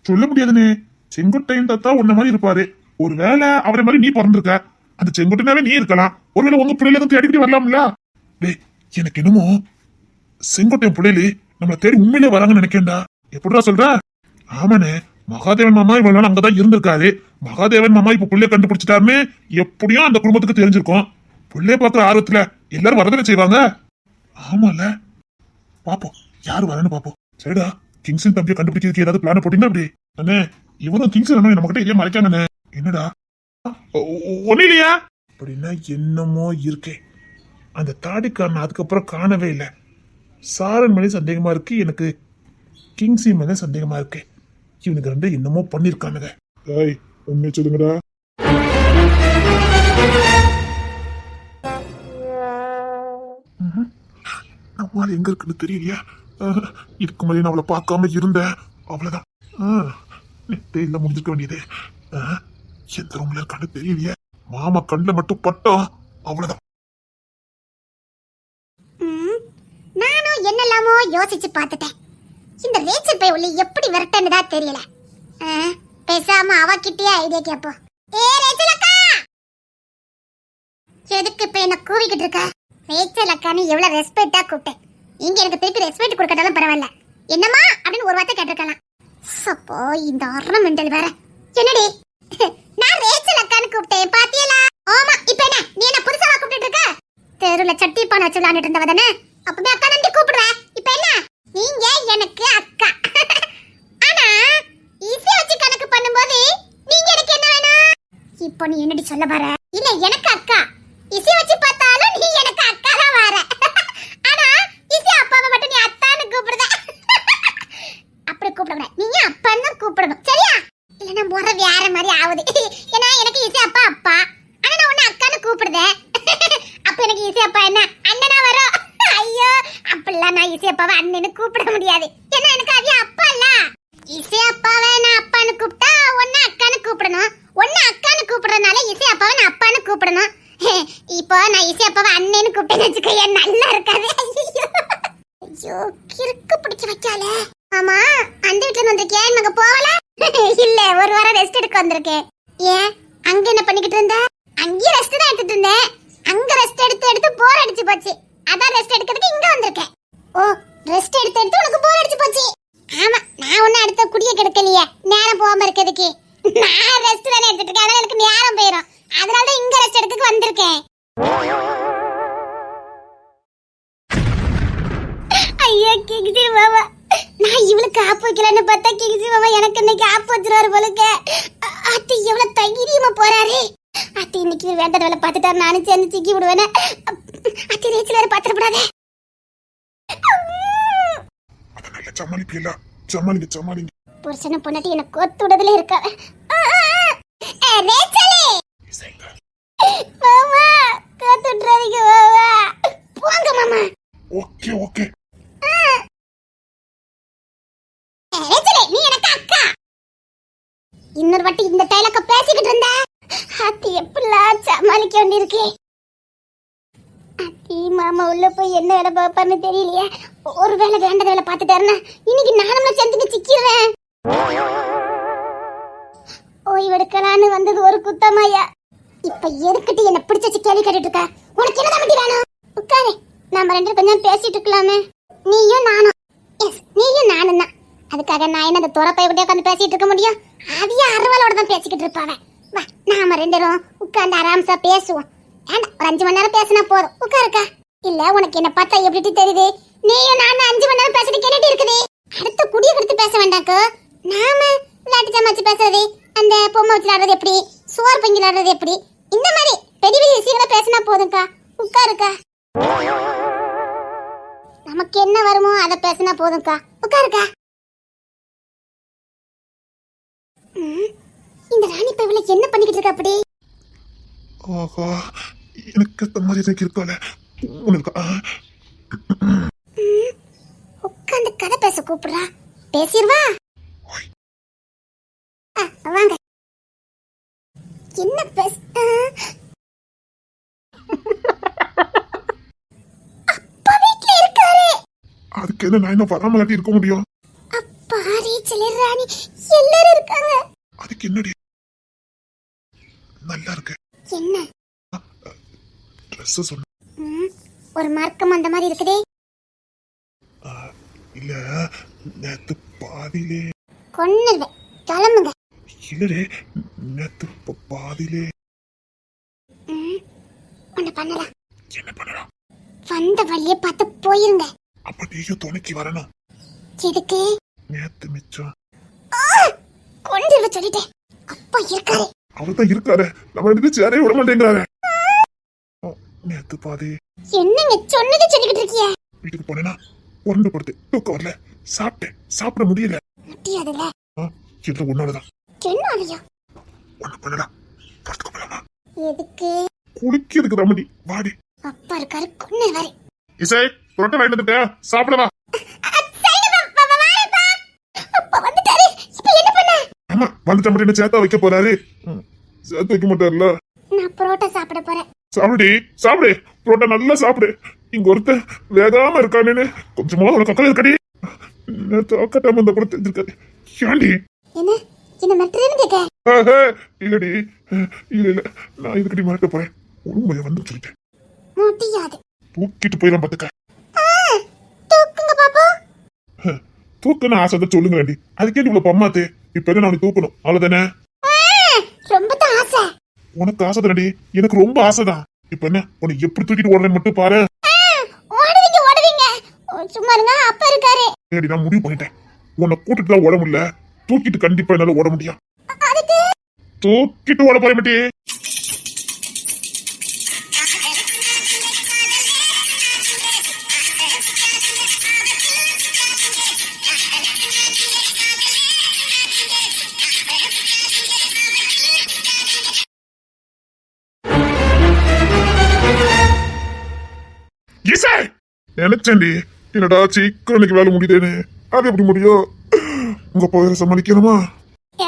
சொல்ல முடியாதுண்ணே. செங்கோட்டையன் தாத்தா உன்ன மாதிரி இருப்பாரு. ஒருவேளை அவரை மாதிரி நீ பிறந்திருக்க. அந்த செங்கோட்டையனாவே நீ இருக்கலாம். ஒருவேளை உங்க பிள்ளைல தேடிக்கிட்டு வரலாம்ல. டேய், எனக்கு என்னமோ செங்கோட்டையன் பிள்ளைல நம்மளை தேடி உண்மையிலே வராங்கன்னு நினைக்கேன்டா. எப்படிடா சொல்ற? ஆமாண்ணே, மகாதேவன் மாமா இவ்வளவு நாள் அங்கதான் இருந்திருக்காரு. மகாதேவன் மாமா இப்ப புள்ளைய கண்டுபிடிச்சிட்டாருன்னு எப்படியும் அந்த குடும்பத்துக்கு தெரிஞ்சிருக்கும். புள்ளைய பாக்குற ஆர்வத்துல எல்லாரும் வரதானே செய்வாங்க. ஆமால, பாப்போம் யாரு வரன்னு பாப்போம். சரிடா, கிங்ஸின் தம்பியை கண்டுபிடிக்கிறதுக்கு ஏதாவது பிளான் போட்டீங்கன்னா அப்படி. அண்ணே, இவனும் கிங்ஸ் நம்ம கிட்ட இதே மறைக்காங்கண்ணே. என்னடா ஒன்னும் இல்லையா? அப்படின்னா என்னமோ இருக்கே. அந்த தாடிக்காரன் அதுக்கப்புறம் காணவே இல்லை. சாரன் மேலே சந்தேகமா இருக்கு, எனக்கு கிங்ஸி மேலே சந்தேகமா இருக்கு. இவனுக்கு ரெண்டு என்னமோ பண்ணிருக்கானுங்க. உண்மை சொல்லுங்கடா. நம்மளால எங்க இருக்குன்னு தெரியலையா? இதுக்கு மேலே நான் அவளை பார்க்காம இருந்தேன், அவ்வளவுதான். நெத்தையில முடிஞ்சிருக்க வேண்டியது. எந்த ரூம்ல இருக்கான்னு தெரியலையே. மாமா கண்ணில் மட்டும் பட்டோம், அவ்வளவுதான். நானும் என்னெல்லாமோ யோசிச்சு பார்த்துட்டேன். இந்த ரேச்சல் பை உள்ளே எப்படி விரட்டன்னுதா தெரியல. பேசாம அவகிட்டயே ஐடியா கேப்போம். ஏ ரேச்சல் அக்கா, எதுக்கு இப்ப என்ன கூவிக்கிட்டு இருக்க? ரேச்சல் அக்கான்னு எவ்வளவு ரெஸ்பெக்டா கூப்பிட்டேன். இங்க எனக்கு திருப்பி ரெஸ்பெக்ட் கொடுக்கட்டாலும் பரவாயில்ல. என்னமா அப்படின்னு ஒரு வார்த்தை கேட்டிருக்கலாம். சப்போ இந்த ஆர்னமெண்டல் வேற. என்னடி நான் ரேச்சல் அக்கான்னு கூப்பிட்டேன் பாத்தியலா? ஆமா, இப்ப என்ன நீ என்ன புதுசா கூப்பிட்டு இருக்க? தெருல சட்டி பானை வச்சு விளையாண்டுட்டு இருந்தவ தானே, அப்பவே அக்கா நம்பி கூப்பிடுவேன். இப்ப என்ன நீங்க எனக்கு அக்கா. ஆனா இசை வச்சு கணக்கு பண்ணும்போது நீங்க எனக்கு என்ன வேணும்? இப்போ நீ என்னடி சொல்ல வர? இல்ல எனக்கு அக்கா, இசை வச்சு பார்த்தாலும் நீ எனக்கு அக்கா தான் வர. ஆனா இசை அப்பாவை மட்டும் நீ அத்தான்னு கூப்பிடுத. அப்படி கூப்பிடக்கூடாது, நீங்க அப்பான்னு கூப்பிடணும், சரியா? இல்லன்னா முறை வேற மாதிரி ஆகுது. ஏன்னா எனக்கு இசை அப்பா அப்பா, ஆனா நான் உன்னை அக்கான்னு கூப்பிடுதேன். அப்ப எனக்கு இசை அப்பா என்ன அண்ணனா வரும்? ஐயோ, அப்படிலாம் நான் இசை அப்பாவை அண்ணன்னு கூப்பிட முடியாது. ஏன்னா எனக்கு அது அப்பா இல்ல. இசை அப்பாவை நான் அப்பான்னு கூப்பிட்டா ஒன்னு அக்கான்னு கூப்பிடணும், ஒன்னு அக்கான்னு கூப்பிடுறதுனால இசை அப்பாவை நான் அப்பான்னு கூப்பிடணும். இப்போ நான் இசை அப்பாவை அண்ணன்னு கூப்பிட்டேன்னு வச்சுக்க, நல்லா இருக்காது. ஐயோ, கிறுக்கு பிடிக்க வைக்கால. ஆமா, அந்த வீட்டுல வந்திருக்கேன், நாங்க போகல. இல்ல, ஒரு வாரம் ரெஸ்ட் எடுக்க வந்திருக்கேன். ஏன் அங்க என்ன பண்ணிக்கிட்டு இருந்த? அங்கேயும் ரெஸ்ட் தான் எடுத்துட்டு இருந்தேன். அங்க ரெஸ்ட் எடுத்து எடுத்து போர் அடிச்சு போச்சு. அதான் ரெஸ்ட் எடுக்கிறதுக்கு இங்க வந்திருக்கேன். ஓ, ரெஸ்ட் எடுத்து எடுத்து உனக்கு போர் அடிச்சு போச்சு. ஆமா, நான் ஒன்னும் அடுத்த குடிய கெடுக்கலையே நேரம் போகாம இருக்கிறதுக்கு. நான் ரெஸ்ட் தானே எடுத்துட்டு இருக்கேன், அதனால எனக்கு நேரம் போயிடும். அதனால தான் இங்க ரெஸ்ட் எடுத்துக்கு வந்திருக்கேன். ஐயோ கிங்ஸி மாமா, நான் இவளுக்கு ஆப்பு வைக்கலன்னு பார்த்தா கிங்ஸி மாமா எனக்கு இன்னைக்கு ஆப்பு வச்சிருவாரு போலுக்க. அது எவ்வளவு தைரியமா போறாரு. அத்தி இன்னைக்கு வேண்டாத வேலை பார்த்துட்டாரு, நானும் சேர்ந்து சிக்கி விடுவேனே. அத்தி ரேச்சில் வேற பாத்திரப்படாதே. நல்ல சமாளிப்பியல, சமாளிங்க சமாளிங்க. புருஷனும் பொண்டாட்டி என்ன கோத்துடதுல இருக்காங்க. ரேச்சலே மாமா, கோத்துட்றாதீங்க மாமா. போங்க மாமா. Okay okay. ரேச்சலே, நீ எனக்கு அக்கா. இன்னொரு வாட்டி இந்த டைலாக்க பேசிக்கிட்டு இருந்தா அத்தி எப்படிலாம் சமாளிக்க வேண்டியிருக்கு. அத்தி மாமா உள்ள போய் என்ன வேலை பார்ப்பாருன்னு தெரியலையே. ஒருவேளை வேண்டாத வேலை பார்த்துட்டாருன்னா இன்னைக்கு நானும்ல சேர்ந்துட்டு சிக்கிறேன். ஓய்வெடுக்கலான்னு வந்தது ஒரு குத்தமாயா. இப்ப எதுக்கிட்டு என்ன பிடிச்ச கேள்வி கேட்டுட்டு இருக்க? உனக்கு என்ன மட்டும் வேணும்? உட்காரு, நாம ரெண்டு கொஞ்சம் பேசிட்டு இருக்கலாமே. நீயும் நானும். எஸ், நீயும் நானும் தான். அதுக்காக நான் என்ன அந்த துறப்பைய விட்டு உட்காந்து பேசிட்டு இருக்க முடியும்? அதையே அறுவாலோட தான் பேசிக்கிட்டு இருப்பாவ. வா, நாம ரெண்டு பேரும் உட்காந்து ஆராம்சா பேசுவோம். ஏன்னா ஒரு 5 மணி நேரம் பேசினா போதும். உட்காருக்கா. இல்ல உனக்கு என்ன பார்த்தா எப்படி தெரியுது? நீயும் நானும் 5 மணி நேரம் பேசிட்டு கேட்டுட்டு இருக்குது. அடுத்து குடிய கொடுத்து பேச வேண்டாக்கோ. நாம விளையாட்டு சமாச்சு பேசுறது, அந்த பொம்மை வச்சு விளையாடுறது எப்படி, சோறு பங்கி விளையாடுறது எப்படி, இந்த மாதிரி பெரிய பெரிய விஷயங்களை பேசினா போதும்க்கா. உட்காருக்கா. நமக்கு என்ன வருமோ அதை பேசினா போதும்க்கா. உட்காருக்கா. இந்த ராணி பைவில என்ன பண்ணிக்கிட்டு இருக்க அப்படி? ஆஹா, எனக்கு இந்த மாதிரி எனக்கு இருக்கால. உட்காந்து கதை பேச கூப்பிடுறா. பேசிடுவா. வாங்க. என்ன பேச? அப்பா வீட்ல இருக்காரு. அதுக்கு என்ன நான் என்ன வராம காட்டி இருக்க முடியும்? அப்பா, ரீச்சல், ராணி எல்லாரும் இருக்காங்க. அதுக்கு என்னடி? நல்லா இருக்கு. என்ன ட்ரெஸ் சொன்ன? ஒரு மார்க்கம் அந்த மாதிரி இருக்குதே. இல்ல, நேத்து பாதியிலே கொன்னுவே. கிளம்புங்க. இல்லடே, நேத்து பாதியிலே ஒண்ணு பண்ணலாம். என்ன பண்ணலாம்? வந்த வழியே பார்த்து போயிருங்க. அப்ப நீயும் துணைக்கு வரணும். எதுக்கு? நேத்து மிச்சம் கொண்டு சொல்லிட்டேன். அப்பா இருக்காரு. அவர் தான் இருக்காரு. நம்ம ரெண்டு சேரே விட மாட்டேங்கிறாரு. நேத்து பாதி என்னங்க சொன்னது சொல்லிக்கிட்டு இருக்கிய? வீட்டுக்கு போனேன்னா உரண்டு படுத்து தூக்கம் வரல. சாப்பிட்டேன், சாப்பிட முடியல. முடியாதுல்ல. எல்லாம் உன்னாலதான். என்ன ஆலையா? ஒண்ணு பண்ணலாம். படுத்துக்க போலாமா? எதுக்கு? குளிக்கிறதுக்கு ரமடி. வாடி. அப்பா இருக்காரு, கொன்னுவாரு. இசை, புரோட்டா வாங்கிட்டு வந்துட்டேன், சாப்பிடவா? ஆமா, வந்துட்ட மட்டும் என்ன சேத்தா வைக்க போறாரு? சேர்த்து வைக்க மாட்டாருல. நான் புரோட்டா சாப்பிட போறேன். சாப்பிடுடி, சாப்பிடு. புரோட்டா நல்லா சாப்பிடு. இங்க ஒருத்தன் வேகாம இருக்கானேன்னு கொஞ்சமா உனக்கு அக்கறை இருக்கடி. அக்கட்டாம இந்த கூட தெரிஞ்சிருக்காரு. ஏண்டி என்ன என்ன மெட்ரேன்னு கேட்க? இல்லடி, இல்ல இல்ல, நான் இதுக்கடி மாட்ட போறேன். உண்மையை வந்து சொல்லிட்டேன். முடியாது. தூக்கிட்டு போயிடலாம் பாத்துக்க. தூக்குங்க பாப்பா. தூக்குன்னு ஆசை தான் சொல்லுங்க வேண்டி. அதுக்கே இவ்வளவு பம்மாத்து. இப்ப என்ன நான் தூக்கணும், அவ்வளவுதானே? ரொம்ப தான் ஆசை. உனக்கு ஆசை தானடி, எனக்கு ரொம்ப ஆசைதான். இப்ப என்ன உனக்கு எப்படி தூக்கிட்டு ஓடுறேன்னு மட்டும் பாரு. ஓடுவீங்க ஓடுவீங்க. சும்மா இருங்க, அப்பா இருக்காரு. ஏடி, நான் முடிவு பண்ணிட்டேன். உன்னை கூட்டிட்டு தான் ஓட முடியல, தூக்கிட்டு கண்டிப்பா என்னால ஓட முடியும். அதுக்கு தூக்கிட்டு ஓட போற மாட்டி. நினைச்சேன்டி, என்னடா சீக்கிரம் இன்னைக்கு வேலை முடியுதேன்னு. அது எப்படி முடியும்? உங்க போயிட சமாளிக்கணுமா?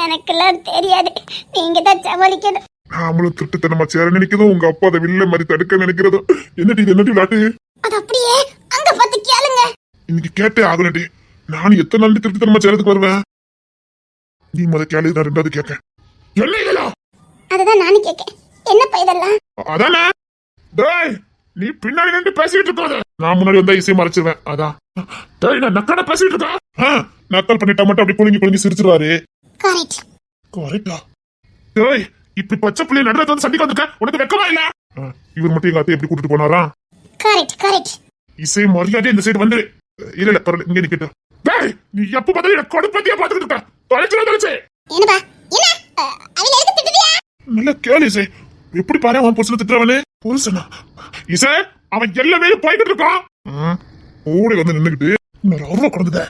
எனக்கெல்லாம் தெரியாது, நீங்க தான் சமாளிக்கணும். நாமளும் திருட்டுத்தனமா சேர நினைக்கிறதும், உங்க அப்பா அதை வில்ல மாதிரி தடுக்க நினைக்கிறதும். என்னடி இது, என்னடி விளாட்டு? அது அப்படியே அங்க பார்த்து கேளுங்க. இன்னைக்கு கேட்டே ஆகலடி. நானும் எத்தனை நாள் திருட்டுத்தனமா சேரத்துக்கு வருவேன்? நீ கேளு, நான் ரெண்டாவது கேட்க. என்ன இதெல்லாம்? அதுதான் நானும் கேட்கேன். என்ன பைதெல்லாம்? அதானே. டேய், நீ பின்னாடி நின்று பேசிட்டு இருக்காத. நான் முன்னாடி வந்தா இசையை மறைச்சிருவேன். அதான். டேய், நான் நக்கடா பேசிட்டு இருக்கா? நக்கல் பண்ணிட்டா மட்டும் அப்படி குலுங்கி குலுங்கி சிரிச்சிருவாரு. கரெக்ட். கரெக்டா? டேய், இப்படி பச்சை பிள்ளை நடுறது வந்து சண்டைக்கு வந்திருக்க, உனக்கு வெக்கமா இல்ல? இவர் மட்டும் எங்க அத்தை எப்படி கூட்டிட்டு போனாரா? Correct correct. இசை மரியாதை இந்த சைடு வந்துரு. இல்ல இல்ல, பரவாயில்ல, இங்க நிக்கட்டும். டேய், நீ எப்ப பார்த்தாலும் எனக்கு கொடுப்பதியா பாத்துக்கிட்டு இருக்க. தொலைச்சு. என்னப்பா என்ன அவளை எதுக்கு திட்டுவியா? நல்ல கேளு இசை. எப்படி பாரு அவன் புருஷனை திட்டுறவனு. புருஷனா? இசை, அவன் எல்லாமே போய்கிட்டு இருக்கான். ஓடி வந்து நின்னுகிட்டு அருவா கொடுக்குத.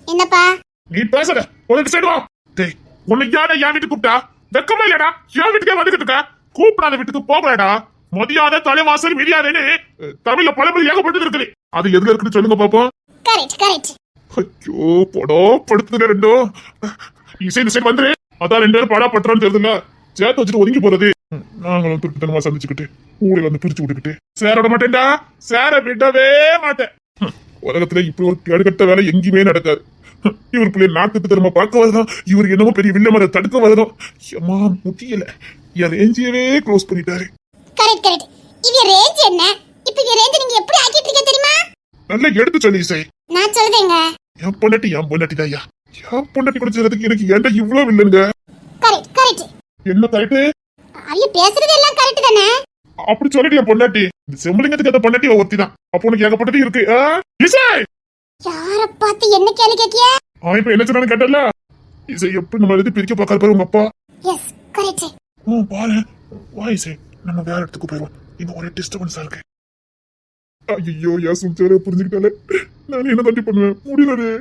என்னப்பா நீ பேசுற ஒரு சைடு வா. டேய், உன்னை யார என் வீட்டுக்கு கூப்பிட்டா? வெக்கமா இல்லடா? என் வீட்டுக்கே வந்துகிட்டு இருக்க. கூப்பிடாத வீட்டுக்கு போகலடா. மதியாத தலைவாசல் மிதியாதேன்னு தமிழ்ல பழமொழி ஏகப்பட்டது இருக்குது. அது எதுல இருக்குன்னு சொல்லுங்க பாப்போம். Correct correct. ஐயோ படோ படுத்துது ரெண்டும். இசை இந்த சைடு வந்துரு. அதான் ரெண்டு பேரும் படா பட்டுறான்னு தெரியுதுல்ல. சேர்த்து வச்சுட்டு ஒதுங்கி போறது. நாங்களும் திருட்டுத்தனமா சந்திச்சுக்கிட்டு ஊரை வந்து பிரிச்சு விட்டுக்கிட்டு சேர விட மாட்டேன்டா. சேர விடவே மாட்டேன். உலகத்துல இப்படி ஒரு கேடுகட்ட வேலை எங்கேயுமே நடக்காது. இவர் பிள்ளை நாட்டுக்கு திரும்ப பார்க்க வரதும், இவர் என்னமோ பெரிய வில்ல மர தடுக்க வரதும். ஏமா முடியல. என் ரேஞ்சியவே க்ளோஸ் பண்ணிட்டாரு. Correct correct. இது ரேஞ்ச் என்ன? இப்போ இந்த ரேஞ்ச் நீங்க எப்படி ஆக்கிட்டு இருக்கீங்க தெரியுமா? நல்லா எடுத்து சொல்லி இசை. நான் சொல்றேங்க. என் பொண்டாட்டி தாயா. என் பொண்டாட்டி கூட செய்யறதுக்கு எனக்கு ஏன்டா இவ்வளவு வில்லுங்க? Correct correct. என்ன கரெக்ட்? ஐயோ பேசுறது எல்லாம் கரெக்ட் தானே? அப்படி சொல்லிட்டு என் பொண்டாட்டி இந்த செம்பலிங்கத்துக்கு அந்த பொண்டாட்டி ஒருத்தி தான். அப்போ உனக்கு ஏகப்பட்டது இருக்கு. இசை, யார பார்த்து என்ன கேள்வி கேக்கிய? அவன் இப்ப என்ன சொன்னான்னு கேட்டல. இசை எப்படி நம்ம எழுதி பிரிக்க பார்க்காத பாரு உங்க அப்பா. Yes correct. பாரு வா இசை, நம்ம வேற இடத்துக்கு போயிடுவோம். இங்க ஒரே டிஸ்டர்பன்ஸா இருக்கு. ஐயோ ஏன் சும்மா புரிஞ்சுக்கிட்டாலே நான் என்ன தட்டி பண்ணுவேன். முடியல.